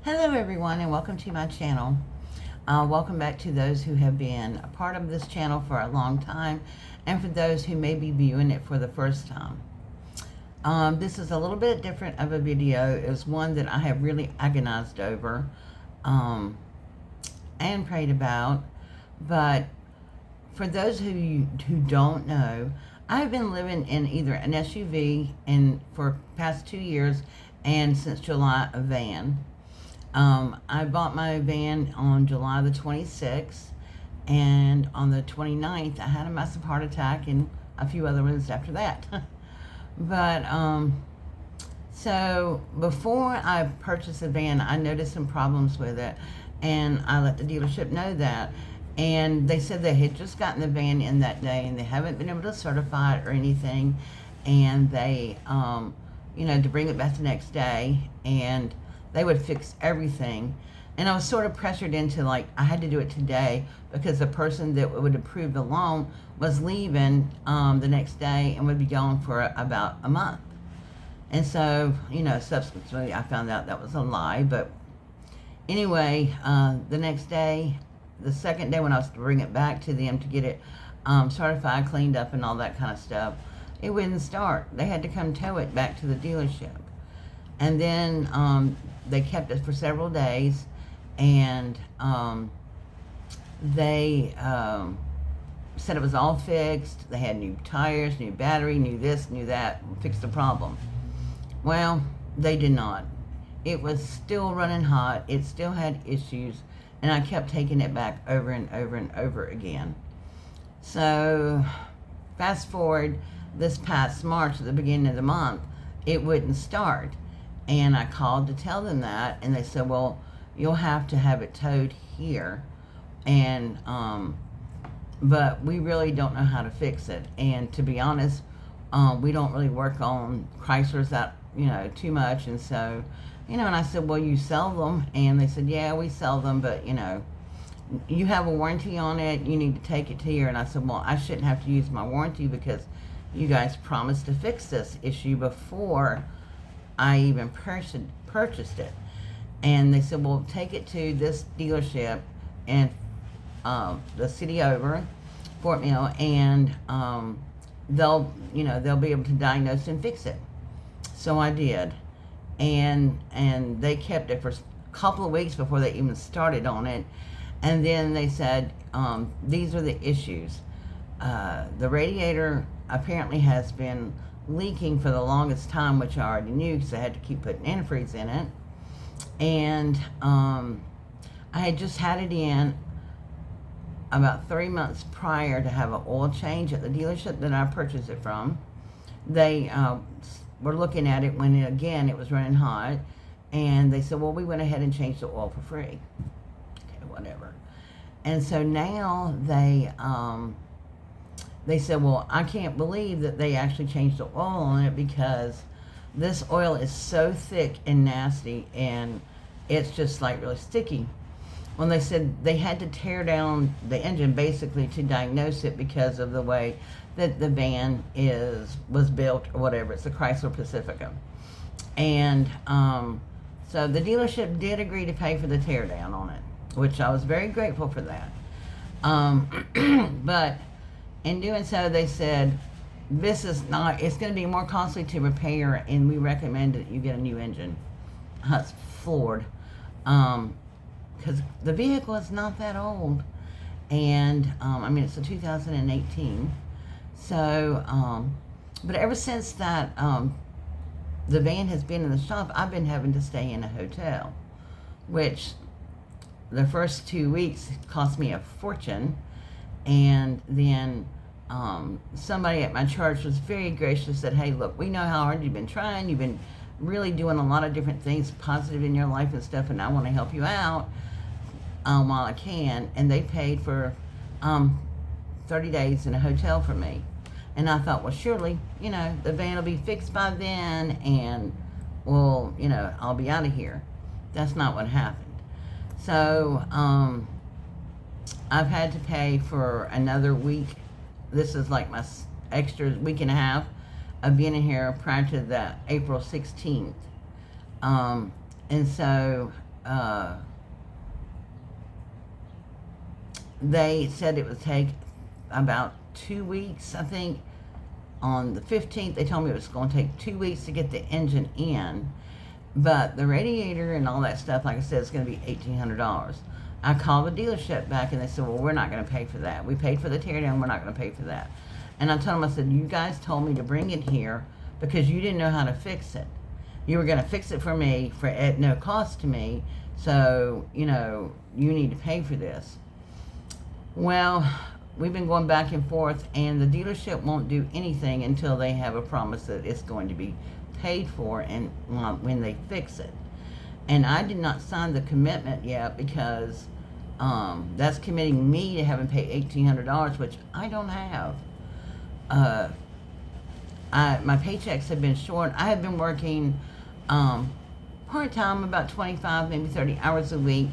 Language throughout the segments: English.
Hello everyone and welcome to my channel. Welcome back to those who have been a part of this channel for a long time and for those who may be viewing it for the first time. This is a little bit different of a video. It's one that I have really agonized over and prayed about. But for those who don't know, I've been living in either an SUV for past 2 years and since July a van. I bought my van on July the 26th, and on the 29th, I had a massive heart attack and a few other ones after that. But, so before I purchased the van, I noticed some problems with it, and I let the dealership know that. And they said they had just gotten the van in that day, and they haven't been able to certify it or anything, and they, to bring it back the next day, and they would fix everything. And I was sort of pressured into, like, I had to do it today because the person that would approve the loan was leaving the next day and would be gone for about a month. And so, subsequently I found out that was a lie. But anyway, the next day, the second day when I was to bring it back to them to get it certified, cleaned up, and all that kind of stuff, it wouldn't start. They had to come tow it back to the dealership. And then they kept it for several days, and they said it was all fixed. They had new tires, new battery, new this, new that, fixed the problem. Well, they did not. It was still running hot. It still had issues, and I kept taking it back over and over and over again. So fast forward this past March, at the beginning of the month, it wouldn't start. And I called to tell them that, and they said, well, you'll have to have it towed here, and but we really don't know how to fix it. And to be honest, we don't really work on Chryslers that too much. And so, and I said, well, you sell them? And they said, yeah, we sell them, but you have a warranty on it, you need to take it to here. And I said, well, I shouldn't have to use my warranty because you guys promised to fix this issue before I even purchased it. And they said, well, take it to this dealership and the city over, Fort Mill, and they'll be able to diagnose and fix it. So I did, and they kept it for a couple of weeks before they even started on it. And then they said, these are the issues. The radiator apparently has been leaking for the longest time, which I already knew because I had to keep putting antifreeze in it. And I had just had it in about 3 months prior to have an oil change at the dealership that I purchased it from. They were looking at it when, it was running hot, and they said, well, we went ahead and changed the oil for free. Okay, whatever. And so now they said, well, I can't believe that they actually changed the oil on it because this oil is so thick and nasty, and it's just like really sticky. Well, they said they had to tear down the engine basically to diagnose it because of the way that the van was built or whatever. It's a Chrysler Pacifica. And so the dealership did agree to pay for the tear down on it, which I was very grateful for that. But in doing so, they said, it's going to be more costly to repair, and we recommend that you get a new engine. I was floored. Because the vehicle is not that old. And, it's a 2018. So, but ever since that, the van has been in the shop, I've been having to stay in a hotel, which the first 2 weeks cost me a fortune. And then somebody at my church was very gracious, said, hey, look, we know how hard you've been trying. You've been really doing a lot of different things positive in your life and stuff, and I want to help you out while I can. And they paid for 30 days in a hotel for me. And I thought, well, surely, the van will be fixed by then, and, well, I'll be out of here. That's not what happened. So I've had to pay for another week. This is like my extra week and a half of being in here prior to the April 16th. And so they said it would take about 2 weeks, I think. On the 15th, they told me it was going to take 2 weeks to get the engine in. But the radiator and all that stuff, like I said, is going to be $1,800. I called the dealership back and they said, well, we're not going to pay for that. We paid for the teardown, we're not going to pay for that. And I told them, I said, you guys told me to bring it here because you didn't know how to fix it. You were going to fix it for me at no cost to me. So, you need to pay for this. Well, we've been going back and forth, and the dealership won't do anything until they have a promise that it's going to be paid for and when they fix it. And I did not sign the commitment yet because that's committing me to having paid $1,800, which I don't have. My paychecks have been short. I have been working part-time, about 25, maybe 30 hours a week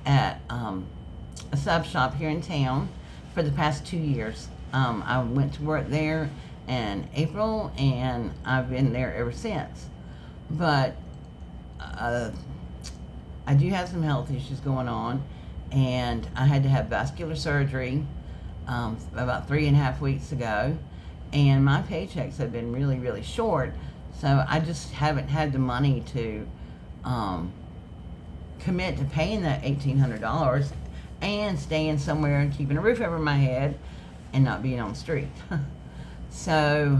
at a sub shop here in town for the past 2 years. I went to work there in April, and I've been there ever since. But I do have some health issues going on, and I had to have vascular surgery about 3.5 weeks ago, and my paychecks have been really, really short, so I just haven't had the money to commit to paying that $1,800 and staying somewhere and keeping a roof over my head and not being on the street. So,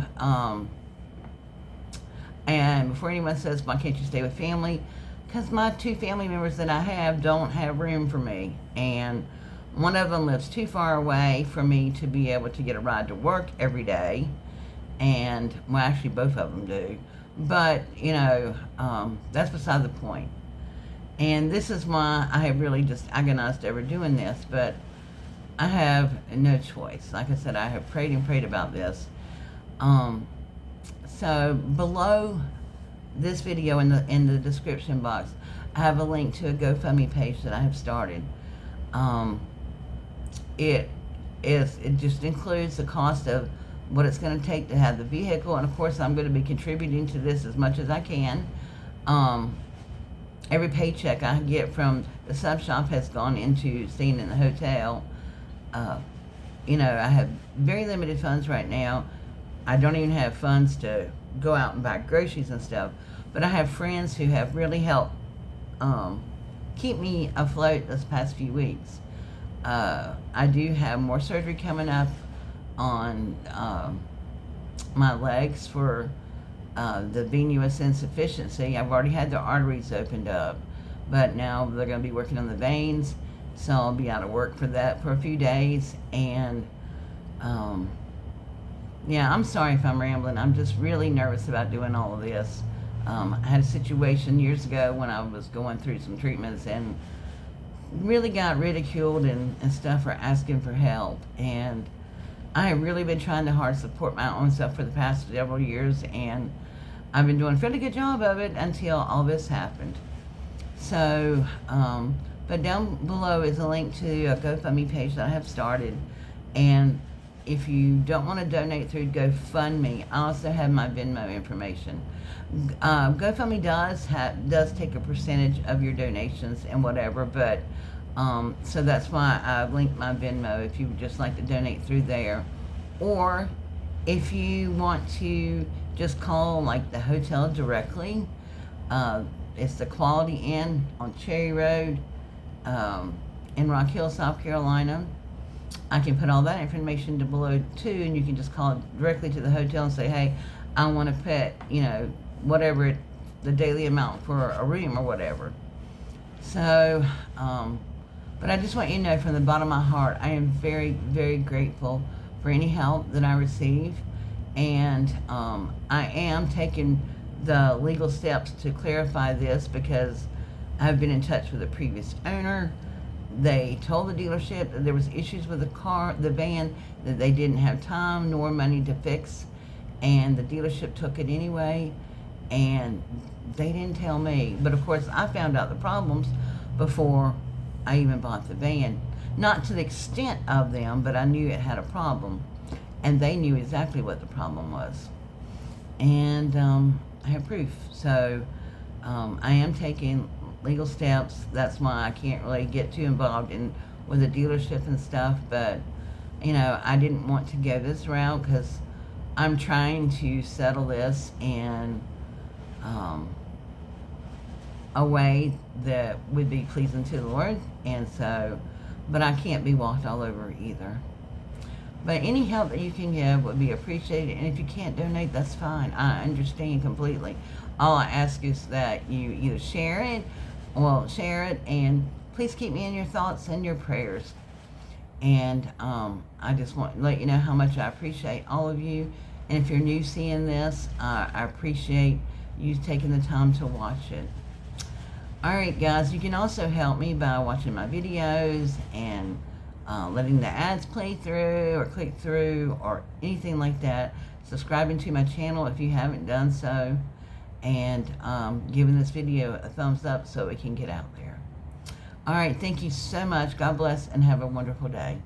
and before anyone says, why can't you stay with family? Because my 2 family members that I have don't have room for me. And one of them lives too far away for me to be able to get a ride to work every day. And, well, actually both of them do. But, that's beside the point. And this is why I have really just agonized over doing this. But I have no choice. Like I said, I have prayed and prayed about this. So below this video in the description box, I have a link to a GoFundMe page that I have started. It just includes the cost of what it's going to take to have the vehicle, and of course I'm going to be contributing to this as much as I can. Every paycheck I get from the sub shop has gone into staying in the hotel. I have very limited funds right now. I don't even have funds to go out and buy groceries and stuff. But I have friends who have really helped keep me afloat this past few weeks. I do have more surgery coming up on my legs for the venous insufficiency. I've already had the arteries opened up, but now they're going to be working on the veins, so I'll be out of work for that for a few days. And yeah, I'm sorry if I'm rambling. I'm just really nervous about doing all of this. I had a situation years ago when I was going through some treatments and really got ridiculed and stuff for asking for help. And I have really been trying to hard support my own self for the past several years, and I've been doing a fairly good job of it until all this happened. So, but down below is a link to a GoFundMe page that I have started. And if you don't want to donate through GoFundMe, I also have my Venmo information. GoFundMe does take a percentage of your donations and whatever, but so that's why I've linked my Venmo if you would just like to donate through there. Or if you want to just call like the hotel directly, it's the Quality Inn on Cherry Road in Rock Hill, South Carolina. I can put all that information below too, and you can just call directly to the hotel and say, hey, I want to put, whatever the daily amount for a room or whatever. So, but I just want you to know from the bottom of my heart, I am very, very grateful for any help that I receive. And I am taking the legal steps to clarify this because I've been in touch with the previous owner. They told the dealership that there was issues with the van, that they didn't have time nor money to fix, and the dealership took it anyway, and they didn't tell me. But of course, I found out the problems before I even bought the van. Not to the extent of them, but I knew it had a problem, and they knew exactly what the problem was. And I have proof. So I am taking legal steps. That's why I can't really get too involved in with the dealership and stuff. But I didn't want to go this route because I'm trying to settle this in a way that would be pleasing to the Lord, and so, but I can't be walked all over either. But any help that you can give would be appreciated, and if you can't donate, that's fine. I understand completely. All I ask is that you either share it, and please keep me in your thoughts and your prayers. And I just want to let you know how much I appreciate all of you. And if you're new seeing this, I appreciate you taking the time to watch it. Alright guys, you can also help me by watching my videos and letting the ads play through or click through or anything like that. Subscribing to my channel if you haven't done so. And giving this video a thumbs up so it can get out there. Alright, thank you so much. God bless and have a wonderful day.